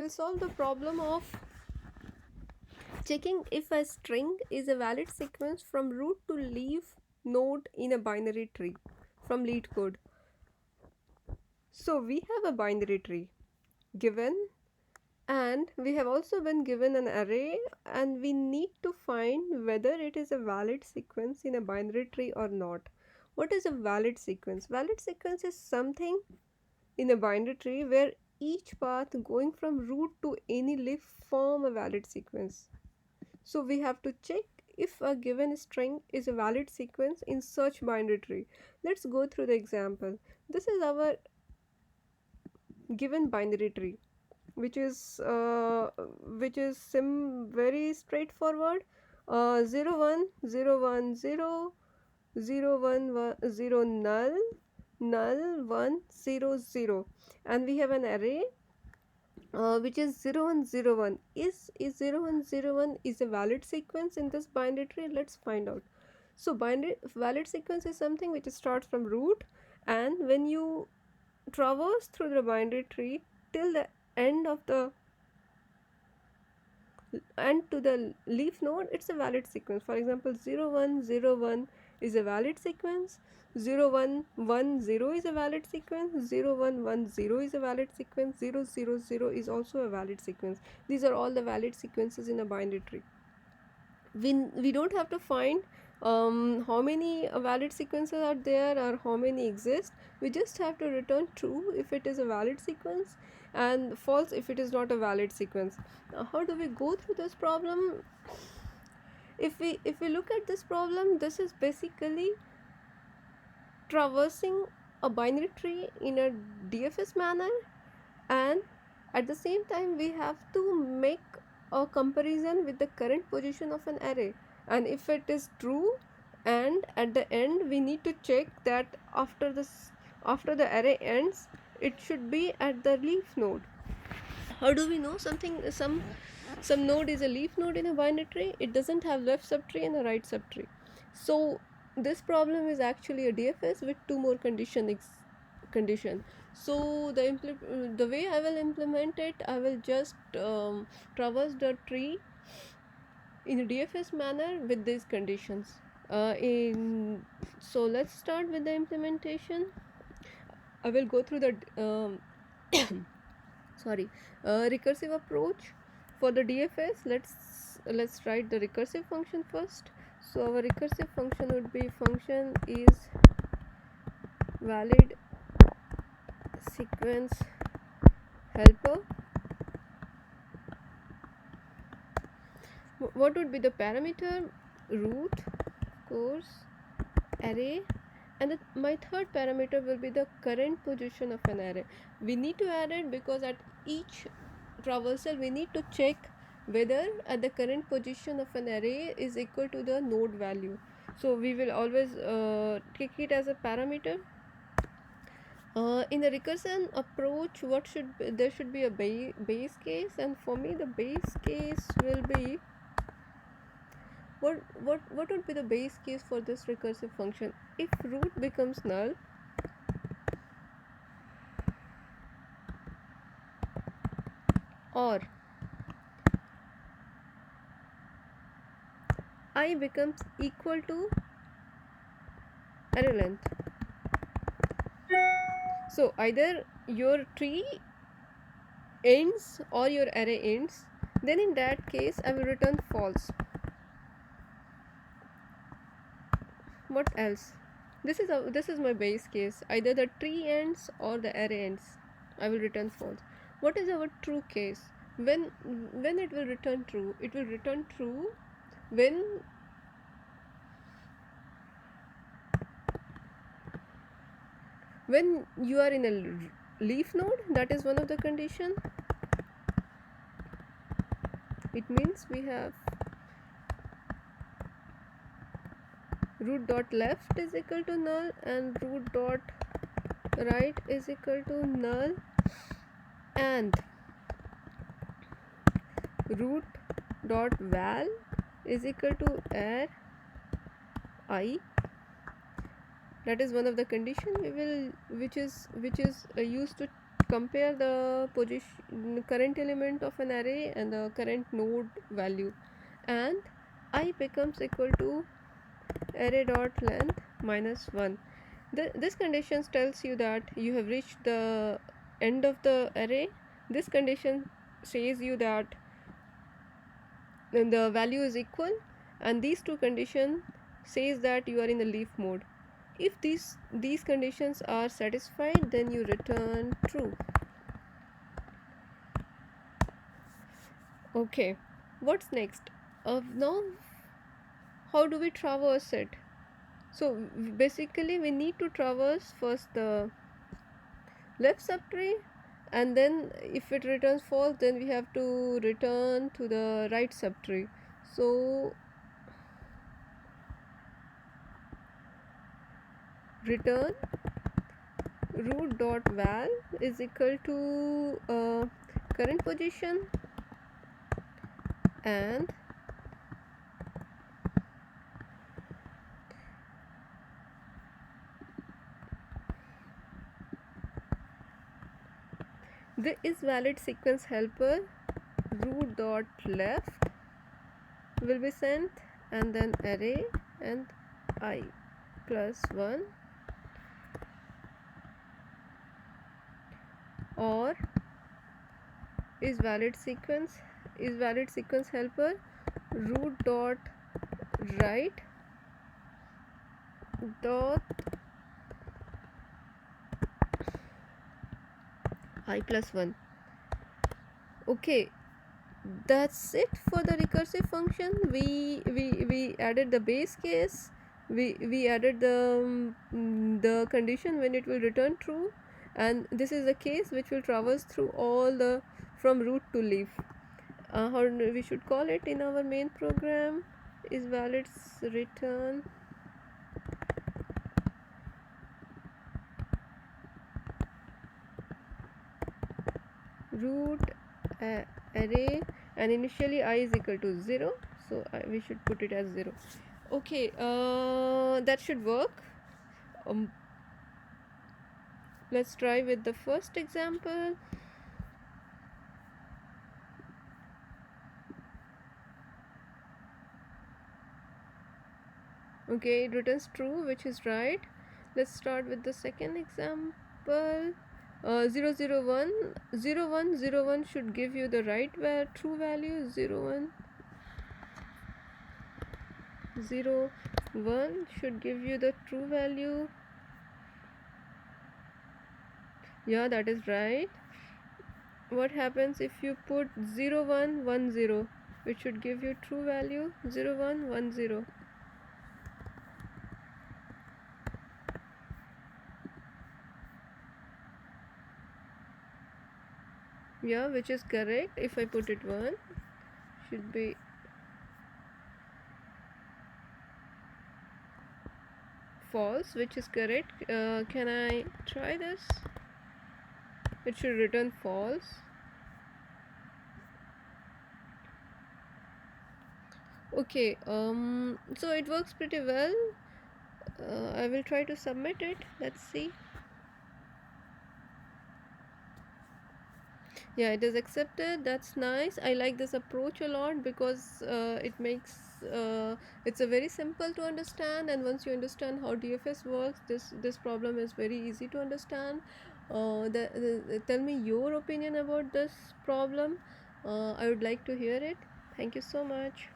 will solve the problem of checking if a string is a valid sequence from root to leaf node in a binary tree from LeetCode. So we have a binary tree given, and we have also been given an array, and we need to find whether it is a valid sequence in a binary tree or not. What is a valid sequence? Valid sequence is something in a binary tree where each path going from root to any leaf form a valid sequence. So we have to check if a given string is a valid sequence in such binary tree. Let's go through the example. This is our given binary tree, which is very straightforward. 0 1 0 1 0 0 1 1 0 null null 1 0 0, and we have an array which is 0 1 0 1. Is 0 1 0 1 is a valid sequence in this binary tree? Let's find out. So binary valid sequence is something which starts from root, and when you traverse through the binary tree till the end of the and to the leaf node, it's a valid sequence. For example, 0 1 0 1 is a valid sequence, 0 1 1 0 is a valid sequence, 0 1 1 0 is a valid sequence, 0 0 0 is also a valid sequence. These are all the valid sequences in a binary tree. We don't have to find how many valid sequences are there or how many exist. We just have to return true if it is a valid sequence and false if it is not a valid sequence. Now, how do we go through this problem? If we look at this problem, this is basically traversing a binary tree in a DFS manner, and at the same time we have to make a comparison with the current position of an array, and if it is true, and at the end we need to check that after the array ends it should be at the leaf node. How do we know some node is a leaf node in a binary tree? It doesn't have left subtree and a right subtree. So this problem is actually a DFS with two more condition. So the way I will implement it, I will just traverse the tree in a DFS manner with these conditions. So let's start with the implementation. I will go through the recursive approach for the DFS. Let's write the recursive function first. So our recursive function would be function is valid sequence helper. What would be the parameter? Root, of course, array, and my third parameter will be the current position of an array. We need to add it because at each traversal we need to check whether at the current position of an array is equal to the node value. So we will always take it as a parameter. In the recursion approach, there should be a base case, and for me the base case will be what would be the base case for this recursive function? If root becomes null, or I becomes equal to array length. So either your tree ends or your array ends, then in that case I will return false. What else? This is my base case. Either the tree ends or the array ends, I will return false. What is our true case? When it will return true? It will return true when you are in a leaf node. That is one of the condition. It means we have root dot left is equal to null and root dot right is equal to null, and root dot val is equal to arr I. That is one of the condition which is used to compare the position current element of an array and the current node value, and I becomes equal to array dot length minus 1. This condition tells you that you have reached the end of the array. This condition says you that the value is equal, and these two conditions says that you are in the leaf mode. If these conditions are satisfied, then you return true. Okay, what's next? Now how do we traverse it? So basically we need to traverse first the left subtree, and then if it returns false, then we have to return to the right subtree. So return root dot val is equal to current position, and the is valid sequence helper root dot left will be sent, and then array and I plus 1, or is valid sequence helper root dot right dot I plus 1. Okay, that's it for the recursive function. We added the base case, we added the condition when it will return true, and this is the case which will traverse through all the from root to leaf. How we should call it in our main program is valid return root array, and initially I is equal to 0, so we should put it as 0. Okay, that should work. Let's try with the first example. Okay, it returns true, which is right. Let's start with the second example. 0 0 1 0 1 0 1 should give you the right true value. 0 1 0 1 should give you the true value. Yeah, that is right. What happens if you put 0 1 1 0? It should give you true value 0 1 1 0. Yeah, which is correct. If I put it 1, should be false, which is correct. Can I try this? It should return false. Okay, so it works pretty well. I will try to submit it. Let's see. Yeah, it is accepted. That's nice. I like this approach a lot because it makes it's a very simple to understand, and once you understand how DFS works, this problem is very easy to understand. Tell me your opinion about this problem. I would like to hear it. Thank you so much.